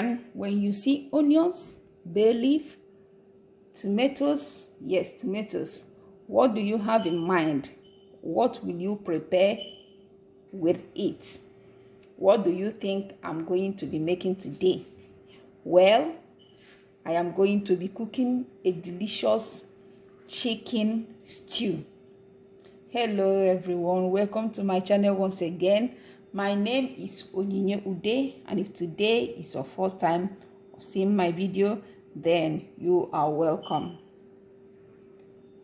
Nigerian, when you see onions, bay leaf, tomatoes, yes, tomatoes, what do you have in mind? What will you prepare with it? What do you think I'm going to be making today? Well, I am going to be cooking a delicious chicken stew. Hello everyone, welcome to my channel once again. My name is Onyinye Ude, and if today is your first time seeing my video, then you are welcome.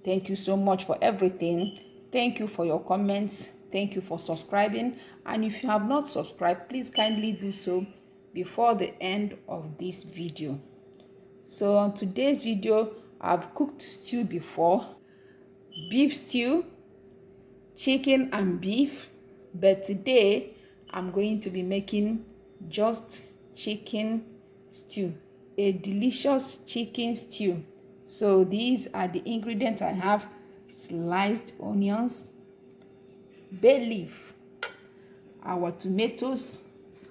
Thank you so much for everything. Thank you for your comments. Thank you for subscribing. And if you have not subscribed, please kindly do so before the end of this video. So on today's video, I've cooked stew before. Beef stew, chicken and beef. But today, I'm going to be making just chicken stew. A delicious chicken stew. So these are the ingredients I have: sliced onions, bay leaf, our tomatoes.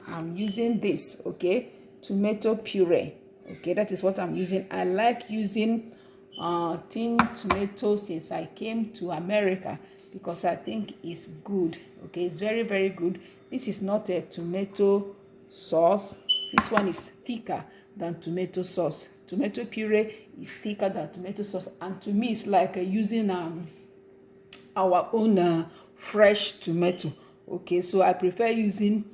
I'm using this, okay, tomato puree. Okay, that is what I'm using. I like using tin tomato since I came to America because I think it's good. Okay, it's very, very good. This is not a tomato sauce. This one is thicker than tomato sauce. Tomato puree is thicker than tomato sauce, and to me it's like using our own fresh tomato. Okay, so I prefer using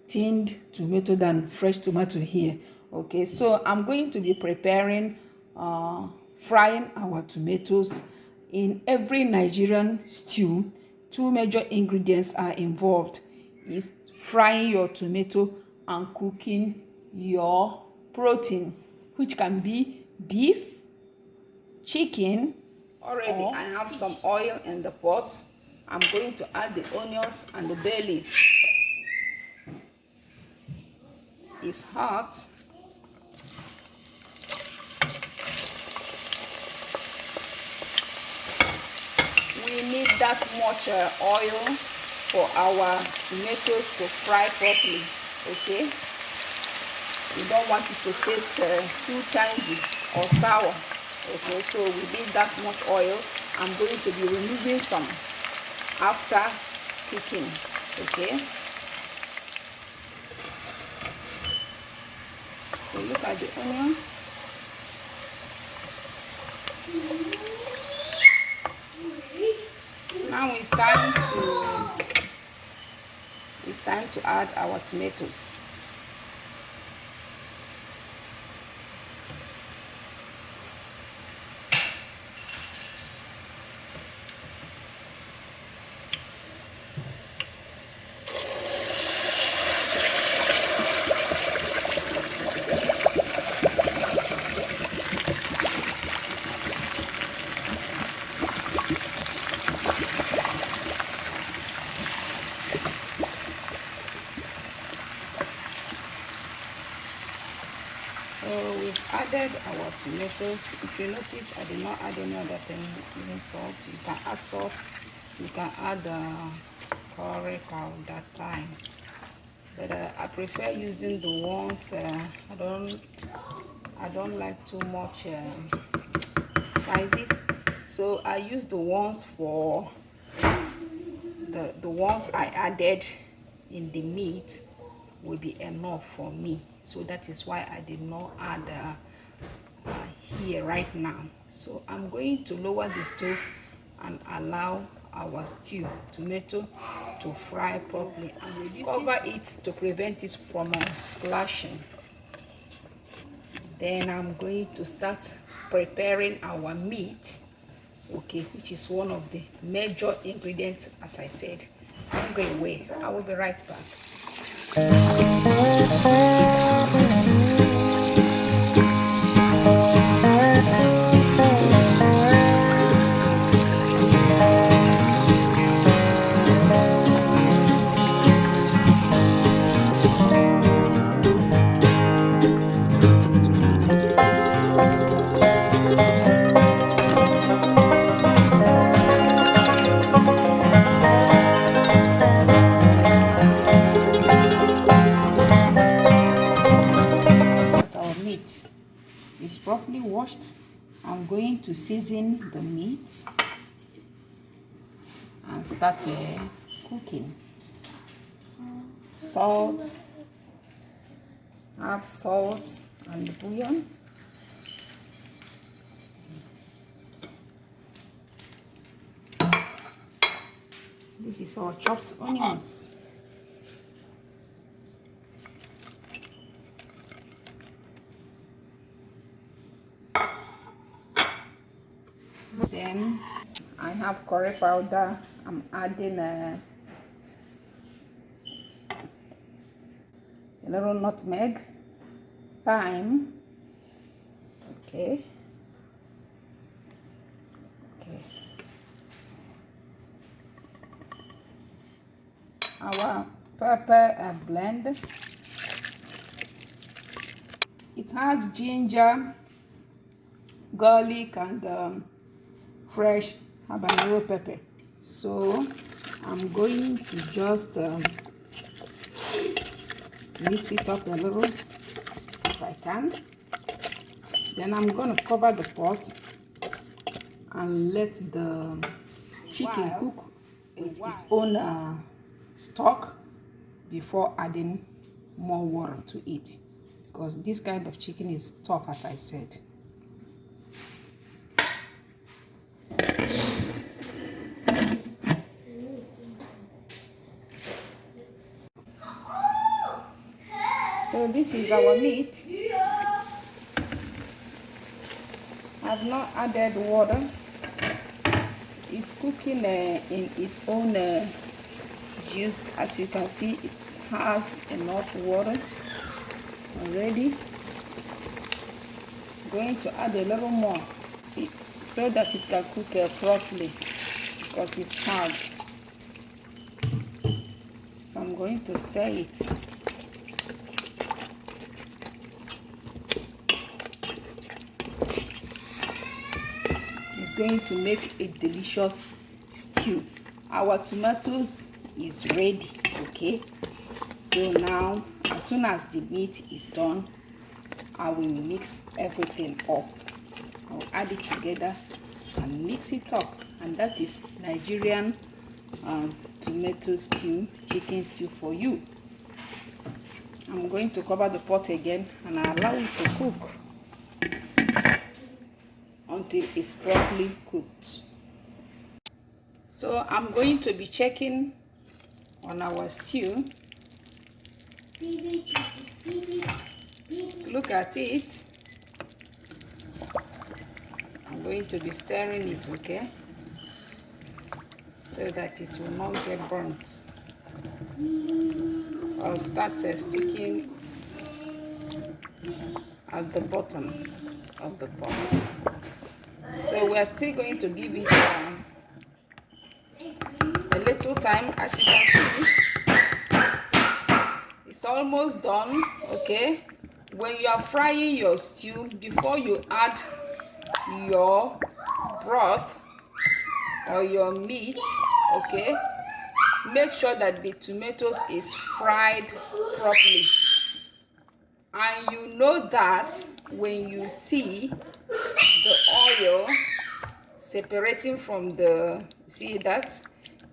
tinned tomato than fresh tomato here. Okay, so I'm going to be preparing frying our tomatoes. In every Nigerian stew, two major ingredients are involved: is frying your tomato and cooking your protein, which can be beef, chicken. Already I have some oil in the pot. I'm going to add the onions and the bay leaf. It's hot. We need that much oil for our tomatoes to fry properly. Okay, we don't want it to taste too tangy or sour. Okay, so we need that much oil. I'm going to be removing some after cooking. Okay, so look at the onions. Now it's time to add our tomatoes. So we've added our tomatoes. If you notice, I did not add any other thing, even salt. You can add salt. You can add curry powder, thyme. But I prefer using the ones. I don't like too much spices, so I use the ones for the ones I added in the meat will be enough for me. So that is why I did not add here right now. So I'm going to lower the stove and allow our stew tomato to fry properly, and cover it to prevent it from splashing. Then I'm going to start preparing our meat, okay, which is one of the major ingredients. As I said, don't go away, I will be right back. to season the meat and start cooking. Salt, have salt and bouillon. This is our chopped onions. Then I have curry powder. I'm adding a little nutmeg, thyme. Okay. Our pepper blend. It has ginger, garlic, and fresh habanero pepper. So I'm going to just mix it up a little if I can. Then I'm going to cover the pot and let the chicken cook with its own stock before adding more water to it, because this kind of chicken is tough, as I said. So this is our meat. I've not added water. It's cooking in its own juice. As you can see, it has enough water already. I'm going to add a little more so that it can cook properly, because it's hard. So I'm going to stir it. It's going to make a delicious stew. Our tomatoes is ready. Okay, so now as soon as the meat is done, I will mix everything up. I'll add it together and mix it up, and that is Nigerian tomato stew, chicken stew for you. I'm going to cover the pot again and allow it to cook until it's properly cooked. So I'm going to be checking on our stew. Look at it. I'm going to be stirring it, okay, so that it will not get burnt. I'll start sticking at the bottom of the pot. So we are still going to give it a little time. As you can see, it's almost done. Okay, when you are frying your stew, before you add your broth or your meat, okay, make sure that the tomatoes is fried properly. And you know that when you see the oil separating from the, see that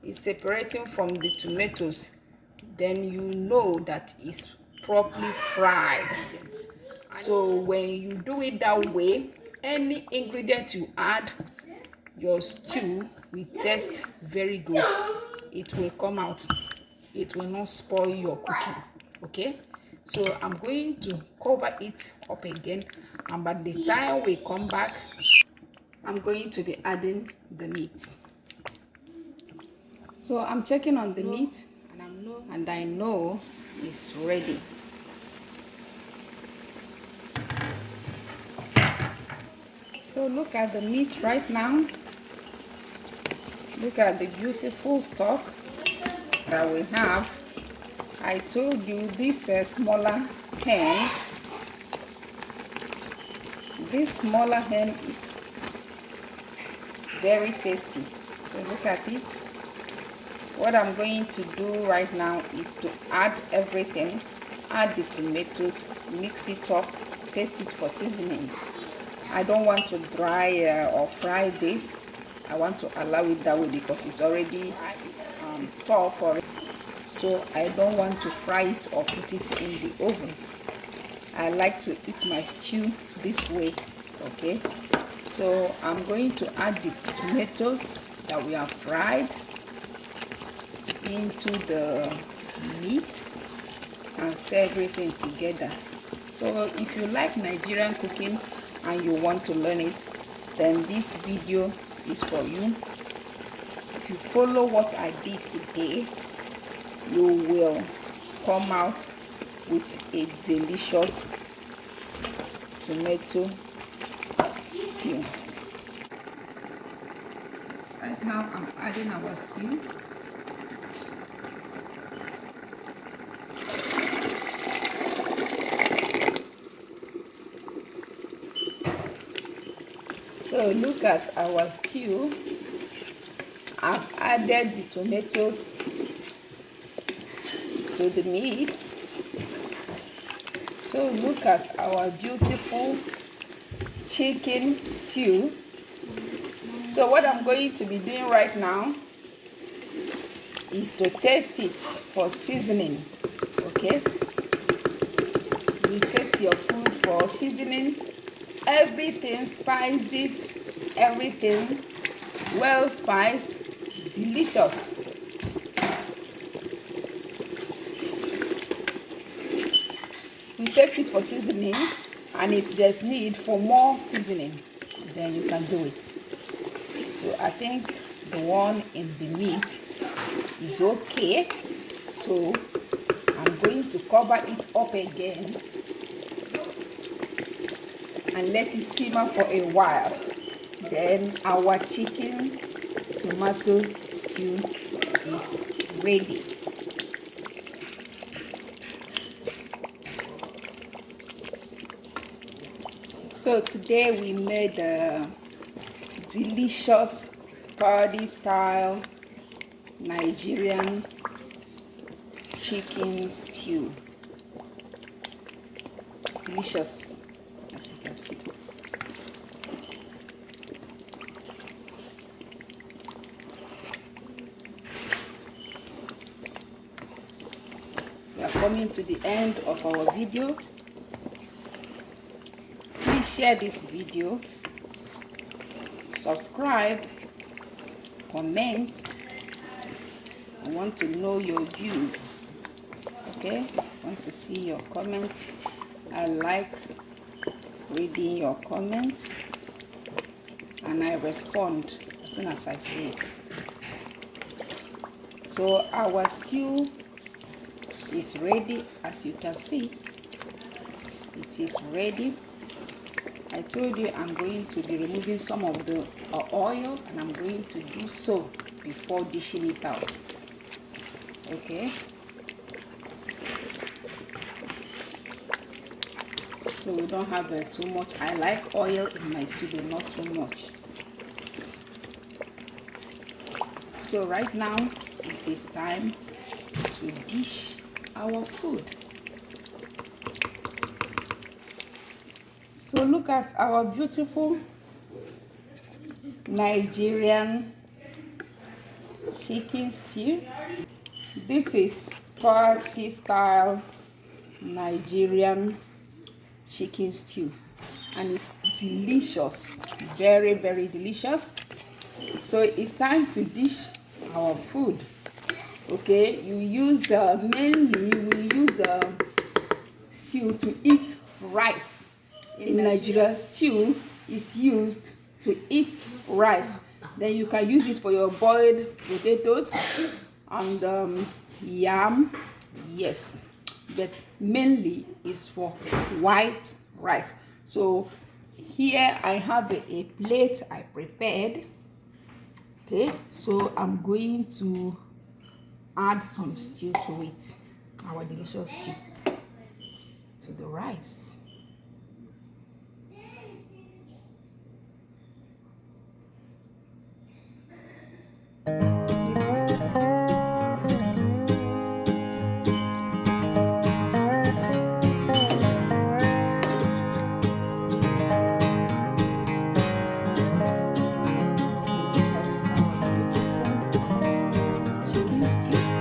it's separating from the tomatoes, then you know that it's properly fried. So when you do it that way, any ingredient you add, your stew will taste very good. It will come out, it will not spoil your cooking. Okay, so I'm going to cover it up again, and by the time we come back, I'm going to be adding the meat. So I'm checking on the meat, and I know it's ready. So look at the meat right now. Look at the beautiful stock that we have. I told you this smaller hen. This smaller hen is very tasty. So look at it. What I'm going to do right now is to add everything. Add the tomatoes, mix it up, taste it for seasoning. I don't want to dry or fry this. I want to allow it that way because it's already stored for it. So I don't want to fry it or put it in the oven. I like to eat my stew this way. Okay, so I'm going to add the tomatoes that we have fried into the meat and stir everything together. So if you like Nigerian cooking and you want to learn it, then this video is for you. If you follow what I did today, you will come out with a delicious tomato stew. Right now I'm adding our stew. So look at our stew. I've added the tomatoes to the meat. So look at our beautiful chicken stew. So what I'm going to be doing right now is to taste it for seasoning. Okay, you taste your food for seasoning. Everything, spices, everything well spiced, delicious. You taste it for seasoning, and if there's need for more seasoning, then you can do it. So I think the one in the meat is okay. So I'm going to cover it up again and let it simmer for a while. Then our chicken tomato stew is ready. So today we made a delicious party style Nigerian chicken stew. Delicious, as you can see. We are coming to the end of our video. Please share this video, subscribe, comment. I want to know your views. Okay, I want to see your comments. I like reading your comments and I respond as soon as I see it. So our stew is ready. As you can see, it is ready. I told you I'm going to be removing some of the oil, and I'm going to do so before dishing it out. Okay, so we don't have too much. I like oil in my stew, but not too much. So right now it is time to dish our food. So look at our beautiful Nigerian chicken stew. This is party style Nigerian chicken stew, and it's delicious, very, very delicious. So it's time to dish our food. Okay, you use mainly we use stew to eat rice. In Nigeria, stew is used to eat rice. Then you can use it for your boiled potatoes and yam. Yes, but mainly is for white rice. So here I have a plate I prepared. Okay, so I'm going to add some stew to it, our delicious stew, to the rice. stew.